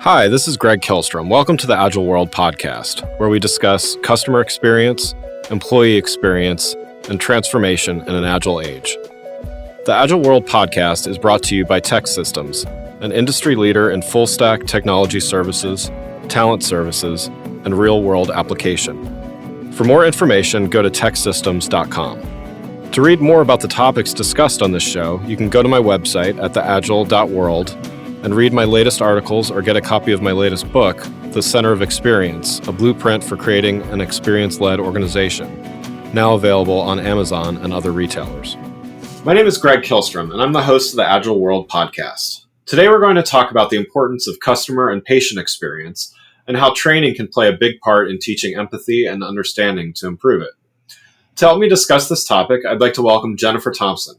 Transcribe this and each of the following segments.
Hi, this is Greg Kilstrom. Welcome to the Agile World podcast, where we discuss customer experience, employee experience, and transformation in an agile age. The Agile World podcast is brought to you by TEKsystems, an industry leader in full-stack technology services, talent services, and real-world application. For more information, go to teksystems.com. To read more about the topics discussed on this show, you can go to my website at theagile.world and read my latest articles or get a copy of my latest book, The Center of Experience, a blueprint for creating an experience-led organization, now available on Amazon and other retailers. My name is Greg Kilstrom, and I'm the host of the Agile World podcast. Today we're going to talk about the importance of customer and patient experience and how training can play a big part in teaching empathy and understanding to improve it. To help me discuss this topic, I'd like to welcome Jennifer Thompson.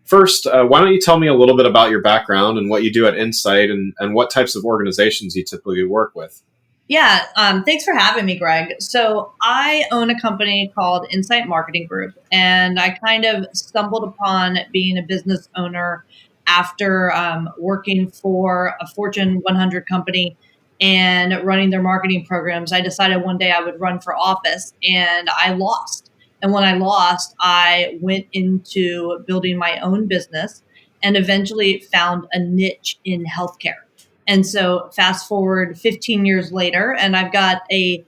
First, why don't you tell me a little bit about your background and what you do at Insight and what types of organizations you typically work with? Yeah, thanks for having me, Greg. So I own a company called Insight Marketing Group, and I kind of stumbled upon being a business owner after working for a Fortune 100 company and running their marketing programs. I decided one day I would run for office, and I lost. And when I lost, I went into building my own business and eventually found a niche in healthcare. And so fast forward 15 years later, and I've got a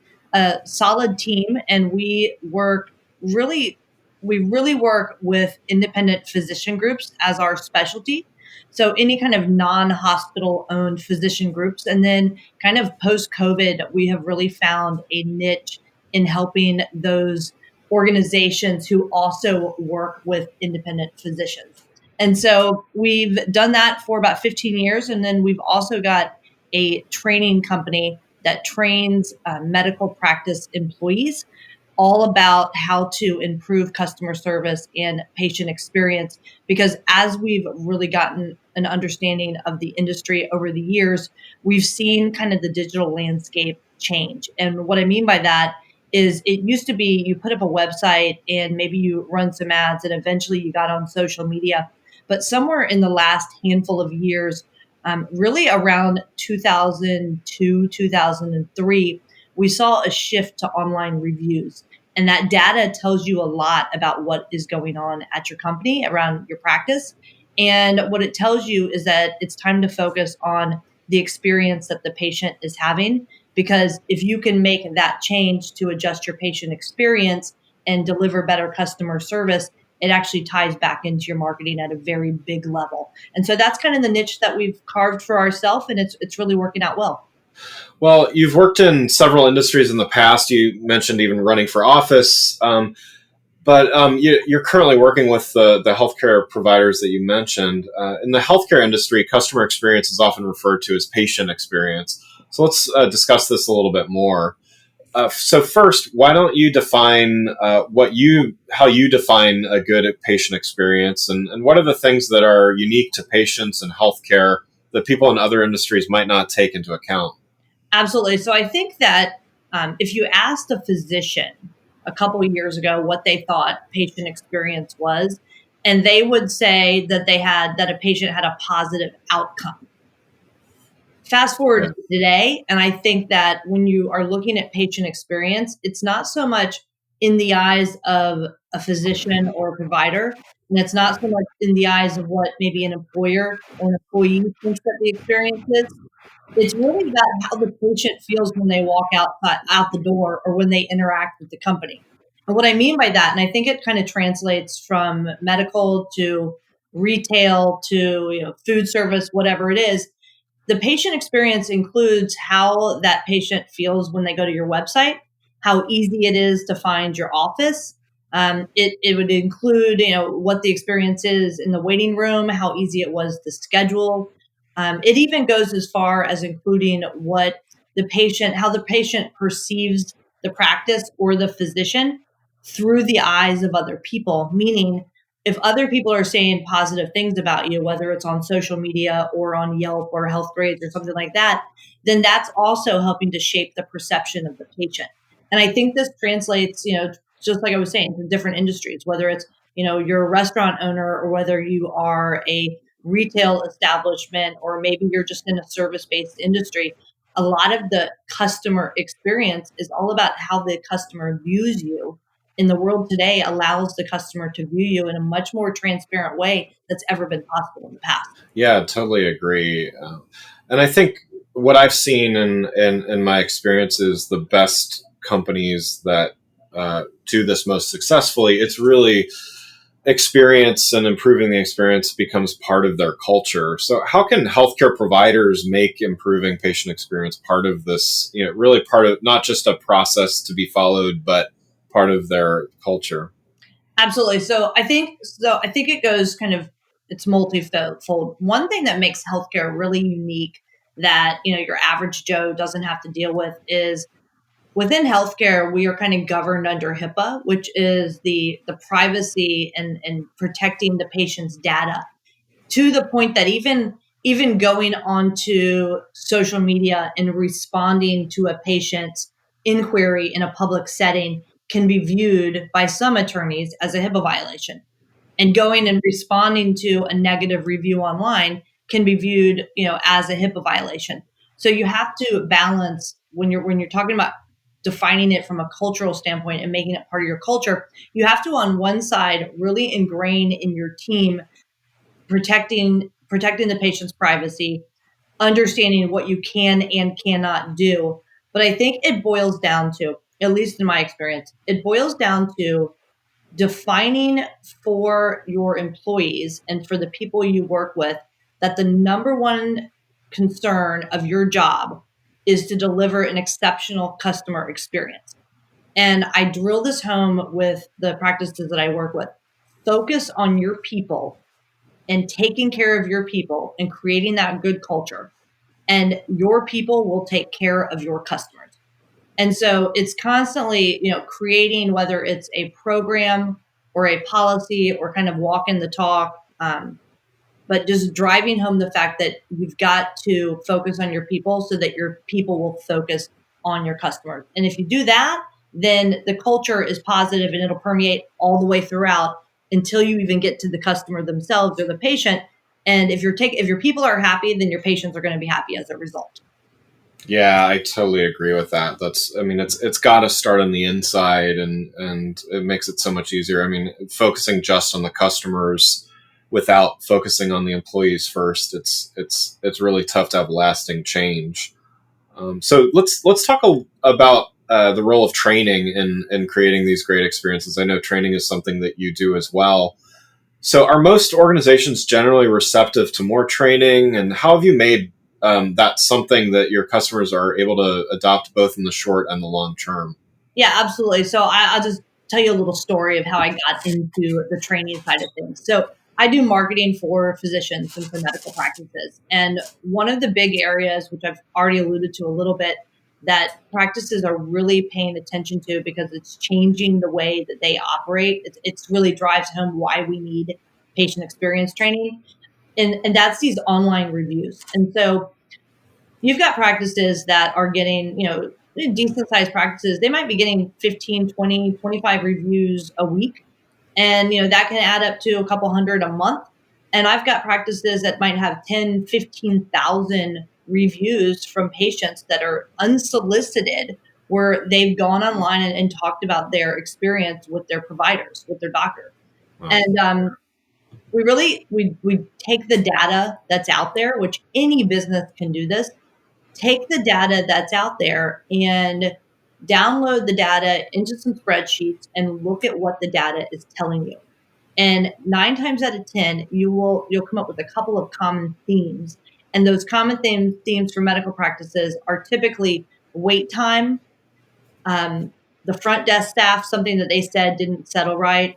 solid team, and we really work with independent physician groups as our specialty. So any kind of non-hospital owned physician groups. And then kind of post-COVID, we have really found a niche in helping those organizations who also work with independent physicians. And so we've done that for about 15 years. And then we've also got a training company that trains medical practice employees all about how to improve customer service and patient experience. Because as we've really gotten an understanding of the industry over the years, we've seen kind of the digital landscape change. And what I mean by that is it used to be you put up a website and maybe you run some ads and eventually you got on social media. But somewhere in the last handful of years, really around 2002, 2003, we saw a shift to online reviews. And that data tells you a lot about what is going on at your company, around your practice. And what it tells you is that it's time to focus on the experience that the patient is having. Because if you can make that change to adjust your patient experience and deliver better customer service, it actually ties back into your marketing at a very big level. And so that's kind of the niche that we've carved for ourselves, and it's really working out well. Well, you've worked in several industries in the past. You mentioned even running for office, but you're currently working with the healthcare providers that you mentioned. In the healthcare industry, customer experience is often referred to as patient experience. So let's discuss this a little bit more. So first, why don't you define how you define a good patient experience, and what are the things that are unique to patients and healthcare that people in other industries might not take into account? Absolutely. So I think that if you asked a physician a couple of years ago what they thought patient experience was, and they would say that that a patient had a positive outcome. Fast forward to today, and I think that when you are looking at patient experience, it's not so much in the eyes of a physician or a provider, and it's not so much in the eyes of what maybe an employer or an employee thinks that the experience is. It's really about how the patient feels when they walk out the door or when they interact with the company. And what I mean by that, and I think it kind of translates from medical to retail to food service, whatever it is. The patient experience includes how that patient feels when they go to your website, how easy it is to find your office. It would include, what the experience is in the waiting room, how easy it was to schedule. It even goes as far as including how the patient perceives the practice or the physician through the eyes of other people, meaning if other people are saying positive things about you, whether it's on social media or on Yelp or Health Grades or something like that, then that's also helping to shape the perception of the patient. And I think this translates, just like I was saying, to different industries, whether it's, you're a restaurant owner or whether you are a retail establishment or maybe you're just in a service-based industry. a lot of the customer experience is all about how the customer views you. In the world today allows the customer to view you in a much more transparent way that's ever been possible in the past. Yeah, totally agree. And I think what I've seen in my experience is the best companies that do this most successfully, it's really experience and improving the experience becomes part of their culture. So how can healthcare providers make improving patient experience part of this, really part of not just a process to be followed, but part of their culture? Absolutely. So I think it goes kind of it's multifold. One thing that makes healthcare really unique that your average Joe doesn't have to deal with is within healthcare we are kind of governed under HIPAA, which is the privacy and protecting the patient's data to the point that even going onto social media and responding to a patient's inquiry in a public setting can be viewed by some attorneys as a HIPAA violation. And going and responding to a negative review online can be viewed, as a HIPAA violation. So you have to balance when you're talking about defining it from a cultural standpoint and making it part of your culture. You have to, on one side, really ingrain in your team protecting the patient's privacy, understanding what you can and cannot do. But I think it boils down to, at least in my experience, it boils down to defining for your employees and for the people you work with that the number one concern of your job is to deliver an exceptional customer experience. And I drill this home with the practices that I work with. Focus on your people and taking care of your people and creating that good culture. And your people will take care of your customers. And so it's constantly, creating whether it's a program or a policy or kind of walking the talk, but just driving home the fact that you've got to focus on your people so that your people will focus on your customers. And if you do that, then the culture is positive and it'll permeate all the way throughout until you even get to the customer themselves or the patient. And if your people are happy, then your patients are going to be happy as a result. Yeah, I totally agree with that. It's got to start on the inside, and it makes it so much easier. I mean, focusing just on the customers without focusing on the employees first, it's really tough to have lasting change. So let's talk about the role of training in creating these great experiences. I know training is something that you do as well. So are most organizations generally receptive to more training, and how have you made that something that your customers are able to adopt both in the short and the long term? Yeah, absolutely. So I'll just tell you a little story of how I got into the training side of things. So I do marketing for physicians and for medical practices. And one of the big areas, which I've already alluded to a little bit, that practices are really paying attention to because it's changing the way that they operate. It's really drives home why we need patient experience training. And that's these online reviews. And so you've got practices that are getting, decent sized practices. They might be getting 15, 20, 25 reviews a week. And, that can add up to a couple hundred a month. And I've got practices that might have 10, 15,000 reviews from patients that are unsolicited, where they've gone online and talked about their experience with their providers, with their doctor. Wow. And we take the data that's out there, which any business can do this. Take the data that's out there and download the data into some spreadsheets and look at what the data is telling you. And 9 times out of 10, you'll come up with a couple of common themes. And those common themes for medical practices are typically wait time, the front desk staff, something that they said didn't settle right,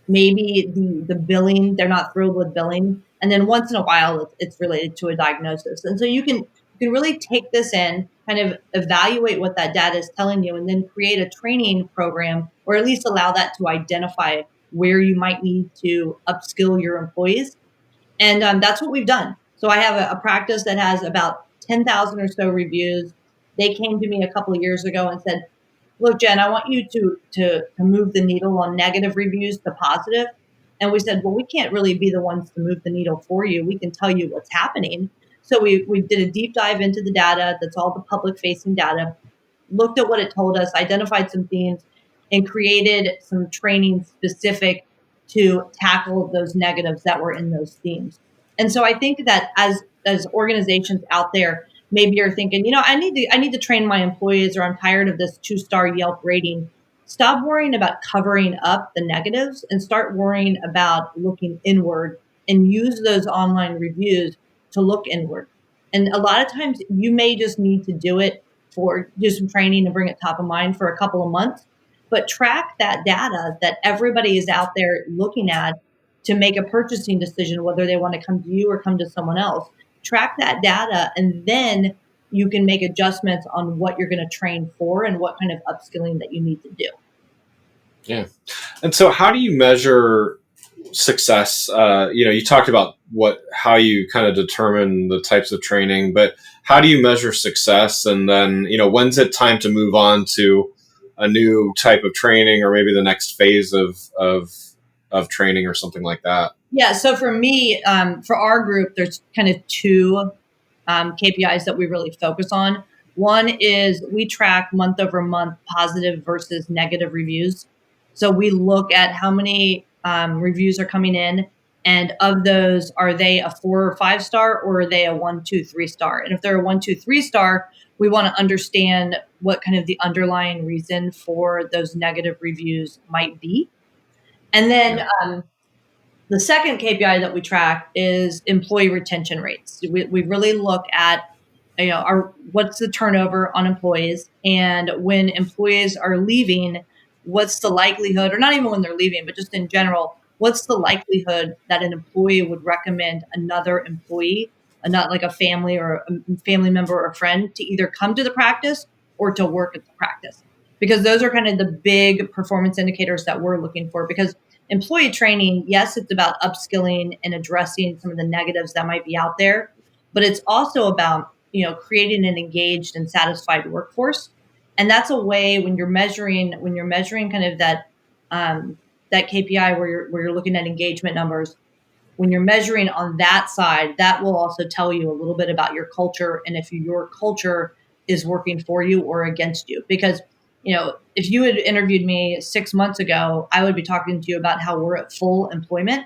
maybe the billing, they're not thrilled with billing. And then once in a while, it's related to a diagnosis. And so you can really take this in, kind of evaluate what that data is telling you, and then create a training program, or at least allow that to identify where you might need to upskill your employees. And that's what we've done. So I have a practice that has about 10,000 or so reviews. They came to me a couple of years ago and said, look, Jen, I want you to move the needle on negative reviews to positive. And we said, well, we can't really be the ones to move the needle for you. We can tell you what's happening. So we did a deep dive into the data. That's all the public facing data, looked at what it told us, identified some themes, and created some training specific to tackle those negatives that were in those themes. And so I think that as organizations out there, maybe you're thinking, I need to train my employees, or I'm tired of this 2-star Yelp rating. Stop worrying about covering up the negatives and start worrying about looking inward, and use those online reviews to look inward. And a lot of times you may just need to do some training and bring it top of mind for a couple of months, but track that data that everybody is out there looking at to make a purchasing decision, whether they want to come to you or come to someone else. Track that data, and then you can make adjustments on what you're going to train for and what kind of upskilling that you need to do. Yeah. And so how do you measure success? You talked about how you kind of determine the types of training, but how do you measure success? And then, when's it time to move on to a new type of training, or maybe the next phase of training or something like that? Yeah. So for me, for our group, there's kind of two KPIs that we really focus on. One is we track month over month positive versus negative reviews. So we look at how many reviews are coming in, and of those, are they a 4 or 5 star, or are they a 1, 2, 3 star? And if they're a 1, 2, 3 star, we want to understand what kind of the underlying reason for those negative reviews might be. And then the second KPI that we track is employee retention rates. We really look at, what's the turnover on employees, and when employees are leaving, what's the likelihood, or not even when they're leaving, but just in general, what's the likelihood that an employee would recommend another employee, not like a family or a family member or a friend, to either come to the practice or to work at the practice? Because those are kind of the big performance indicators that we're looking for. Because employee training, yes, it's about upskilling and addressing some of the negatives that might be out there, but it's also about, creating an engaged and satisfied workforce. And that's a way, when you're measuring kind of that KPI where you're looking at engagement numbers, when you're measuring on that side, that will also tell you a little bit about your culture, and if your culture is working for you or against you. Because if you had interviewed me 6 months ago, I would be talking to you about how we're at full employment.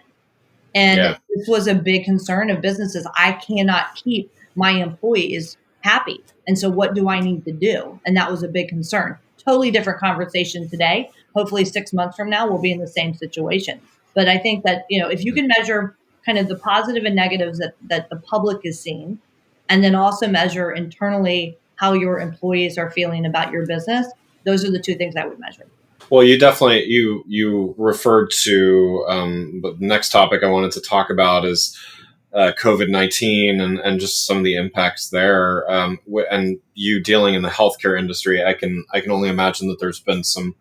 And this was a big concern of businesses. I cannot keep my employees happy. And so what do I need to do? And that was a big concern. Totally different conversation today. Hopefully 6 months from now, we'll be in the same situation. But I think that, if you can measure kind of the positive and negatives that the public is seeing, and then also measure internally how your employees are feeling about your business, those are the two things I would measure. Well, you definitely, you referred to, the next topic I wanted to talk about is COVID-19 and just some of the impacts there. And you dealing in the healthcare industry, I can only imagine that there's been some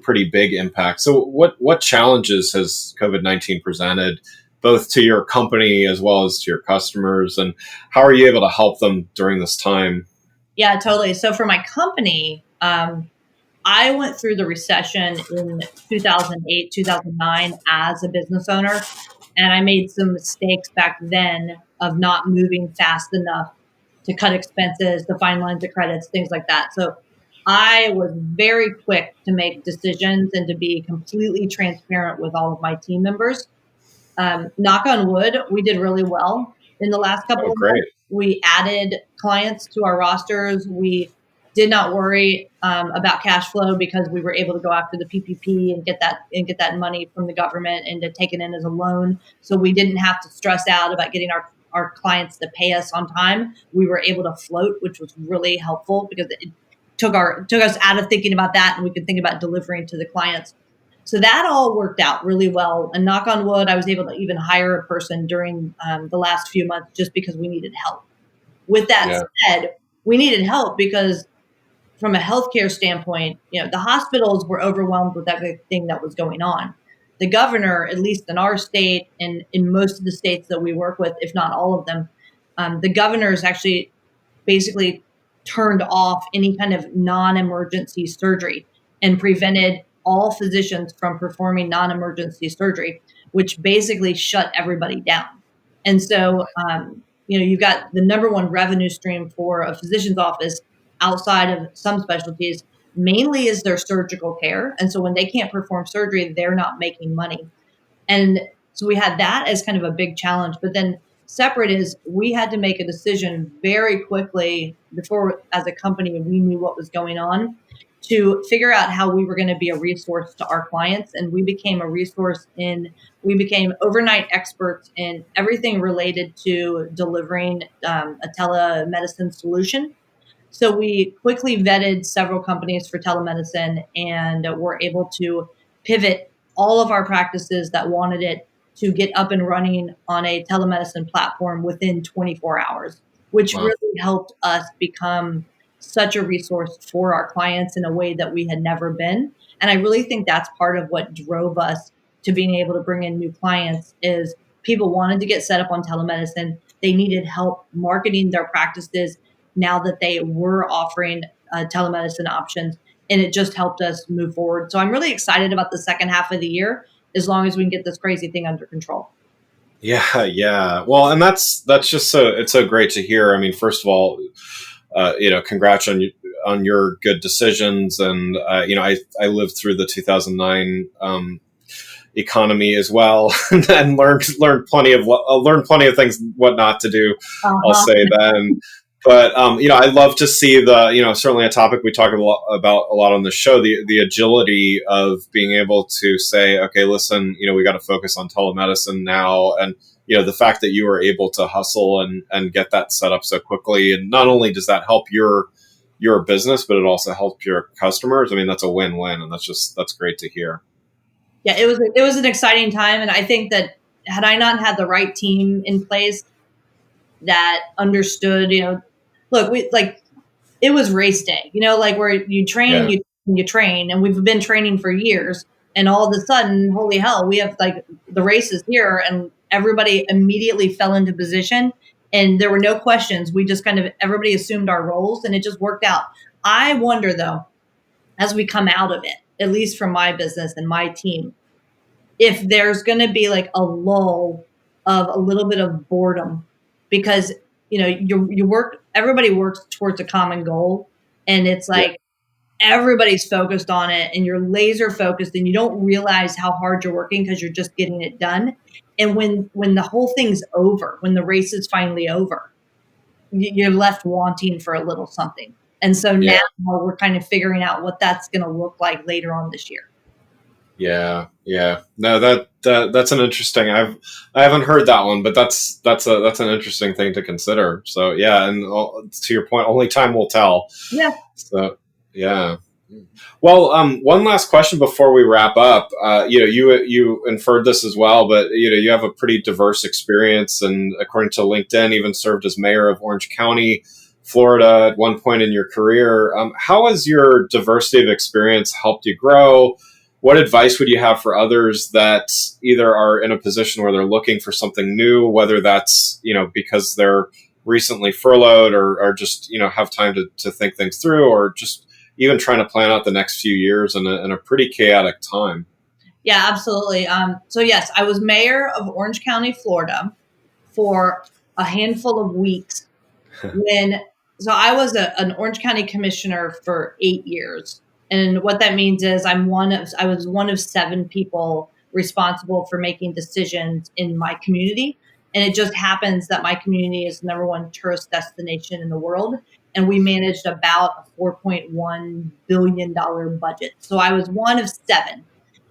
pretty big impacts. So what challenges has COVID-19 presented, both to your company as well as to your customers, and how are you able to help them during this time? Yeah, totally. So for my company, I went through the recession in 2008, 2009 as a business owner, and I made some mistakes back then of not moving fast enough to cut expenses, to find lines of credits, things like that. So I was very quick to make decisions and to be completely transparent with all of my team members. Knock on wood, we did really well in the last couple of months. We added clients to our rosters. We did not worry about cash flow because we were able to go after the PPP and get that money from the government and to take it in as a loan. So we didn't have to stress out about getting our clients to pay us on time. We were able to float, which was really helpful because it took us out of thinking about that, and we could think about delivering to the clients. So that all worked out really well. And knock on wood, I was able to even hire a person during the last few months just because we needed help. With that said, we needed help because from a healthcare standpoint, the hospitals were overwhelmed with everything that was going on. The governor, at least in our state and in most of the states that we work with, if not all of them, the governors actually basically turned off any kind of non-emergency surgery and prevented all physicians from performing non-emergency surgery, which basically shut everybody down. And so you've got the number one revenue stream for a physician's office outside of some specialties mainly is their surgical care. And so when they can't perform surgery, they're not making money. And so we had that as kind of a big challenge. But then separate is we had to make a decision very quickly before, as a company, we knew what was going on, to figure out how we were going to be a resource to our clients. And we became overnight experts in everything related to delivering a telemedicine solution. So we quickly vetted several companies for telemedicine and were able to pivot all of our practices that wanted it to get up and running on a telemedicine platform within 24 hours, which Wow. really helped us become such a resource for our clients in a way that we had never been. And I really think that's part of what drove us to being able to bring in new clients is people wanted to get set up on telemedicine. They needed help marketing their practices now that they were offering telemedicine options. And it just helped us move forward. So I'm really excited about the second half of the year, as long as we can get this crazy thing under control. Yeah, yeah. Well, and that's just it's so great to hear. I mean, first of all, congrats on your good decisions, and I lived through the 2009 economy as well, and learned plenty of things what not to do. I'll Uh-huh. say then. But I love to see certainly a topic we talk about a lot on the show, the agility of being able to say, okay, listen, we got to focus on telemedicine now, and the fact that you were able to hustle and get that set up so quickly, and not only does that help your business, but it also helps your customers. I mean, that's a win-win, and that's great to hear. Yeah, it was an exciting time, and I think that had I not had the right team in place that understood, look, it was race day, like where you train and Yeah. you train, and we've been training for years, and all of a sudden, holy hell, we have like the races here, and everybody immediately fell into position, and there were no questions. We just kind of everybody assumed our roles, and it just worked out. I wonder though, as we come out of it, at least from my business and my team, if there's going to be like a lull of a little bit of boredom because you work everybody works towards a common goal, and it's Yeah. like everybody's focused on it and you're laser focused and you don't realize how hard you're working because you're just getting it done. And when the whole thing's over, when the race is finally over, you're left wanting for a little something. And so Yeah. now we're kind of figuring out what that's going to look like later on this year. Yeah, yeah. No, that's an interesting. I haven't heard that one, but that's an interesting thing to consider. So yeah, and to your point, only time will tell. Yeah. So yeah. Well, one last question before we wrap up. You inferred this as well, but you have a pretty diverse experience, and according to LinkedIn, even served as mayor of Orange County, Florida, at one point in your career. How has your diversity of experience helped you grow? What advice would you have for others that either are in a position where they're looking for something new, whether that's because they're recently furloughed or just have time to think things through, or just even trying to plan out the next few years in a pretty chaotic time? Yeah, absolutely. So yes, I was mayor of Orange County, Florida for a handful of weeks when, so I was an Orange County commissioner for 8 years. And what that means is I was one of 7 people responsible for making decisions in my community. And it just happens that my community is the number one tourist destination in the world. And we managed about a $4.1 billion budget. So I was one of 7.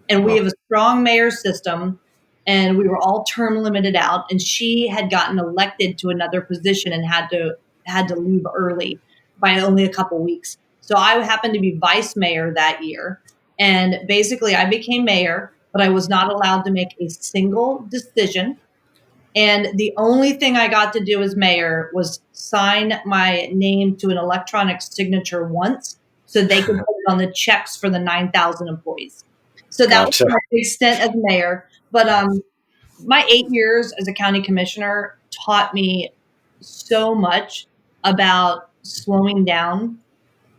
And we Wow. have a strong mayor system, and we were all term limited out, and she had gotten elected to another position and had to leave early by only a couple weeks. So I happened to be vice mayor that year, and basically I became mayor, but I was not allowed to make a single decision. And the only thing I got to do as mayor was sign my name to an electronic signature once so they could put it on the checks for the 9,000 employees. So that was Gotcha. my big stint as mayor. But my 8 years as a county commissioner taught me so much about slowing down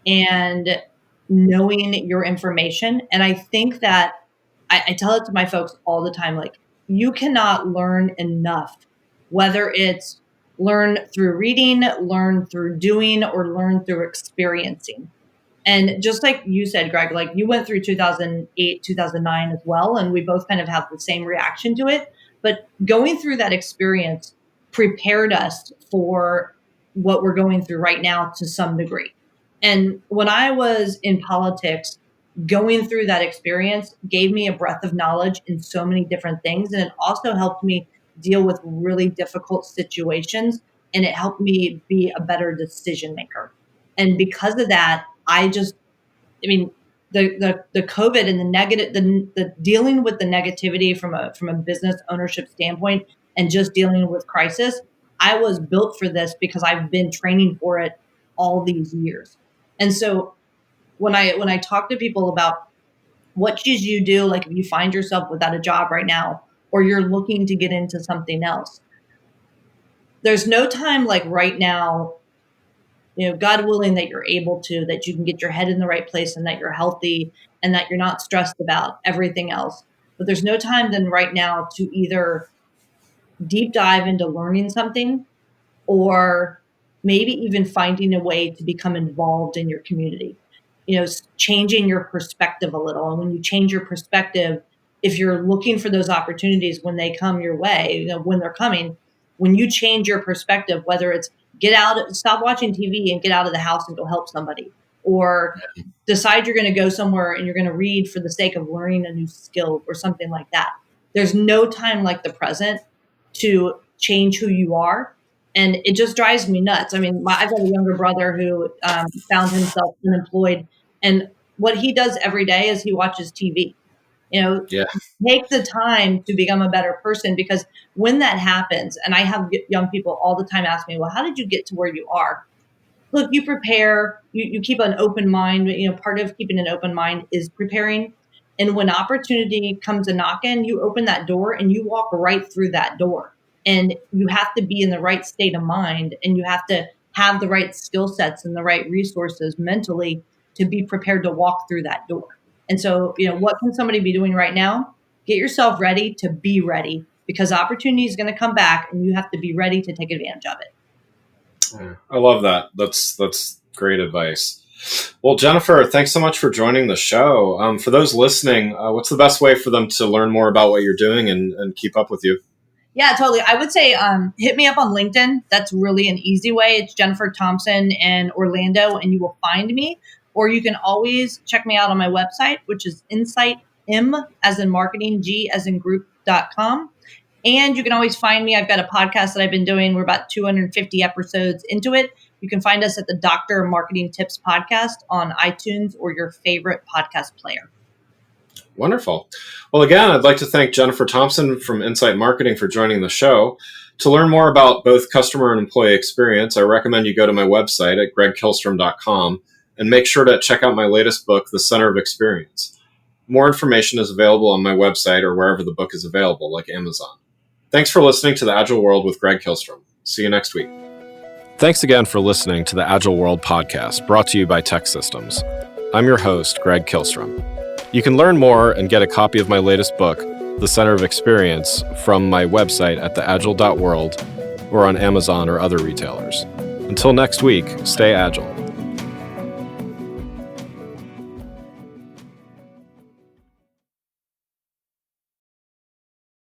and knowing your information. And I think that I tell it to my folks all the time, like, you cannot learn enough, whether it's learn through reading, learn through doing, or learn through experiencing. And just like you said, Greg, like you went through 2008, 2009 as well, and we both kind of have the same reaction to it. But going through that experience prepared us for what we're going through right now to some degree. And when I was in politics, going through that experience gave me a breadth of knowledge in so many different things. And it also helped me deal with really difficult situations. And it helped me be a better decision maker. And because of that, the COVID and the negative, the dealing with the negativity from a business ownership standpoint and just dealing with crisis, I was built for this because I've been training for it all these years. And so when I talk to people about what should you do, like if you find yourself without a job right now, or you're looking to get into something else, there's no time like right now, God willing that you're able to, that you can get your head in the right place and that you're healthy and that you're not stressed about everything else. But there's no time than right now to either deep dive into learning something or maybe even finding a way to become involved in your community, changing your perspective a little. And when you change your perspective, if you're looking for those opportunities when they come your way, when they're coming, when you change your perspective, whether it's stop watching TV and get out of the house and go help somebody, or decide you're going to go somewhere and you're going to read for the sake of learning a new skill or something like that. There's no time like the present to change who you are. And it just drives me nuts. I mean, I've got a younger brother who found himself unemployed. And what he does every day is he watches TV. Take the time to become a better person, because when that happens, and I have young people all the time ask me, well, how did you get to where you are? Look, you prepare, you keep an open mind. Part of keeping an open mind is preparing. And when opportunity comes a knocking, you open that door and you walk right through that door. And you have to be in the right state of mind, and you have to have the right skill sets and the right resources mentally to be prepared to walk through that door. And so, what can somebody be doing right now? Get yourself ready to be ready, because opportunity is going to come back and you have to be ready to take advantage of it. I love that. That's great advice. Well, Jennifer, thanks so much for joining the show. For those listening, what's the best way for them to learn more about what you're doing and keep up with you? Yeah, totally. I would say hit me up on LinkedIn. That's really an easy way. It's Jennifer Thompson in Orlando, and you will find me. Or you can always check me out on my website, which is insightm as in marketing, G as in group.com. And you can always find me. I've got a podcast that I've been doing. We're about 250 episodes into it. You can find us at the Dr. Marketing Tips podcast on iTunes or your favorite podcast player. Wonderful. Well, again, I'd like to thank Jennifer Thompson from Insight Marketing for joining the show. To learn more about both customer and employee experience, I recommend you go to my website at gregkillstrom.com and make sure to check out my latest book, The Center of Experience. More information is available on my website or wherever the book is available, like Amazon. Thanks for listening to The Agile World with Greg Killstrom. See you next week. Thanks again for listening to the Agile World podcast, brought to you by Tech Systems. I'm your host, Greg Killstrom. You can learn more and get a copy of my latest book, The Center of Experience, from my website at theagile.world or on Amazon or other retailers. Until next week, stay agile.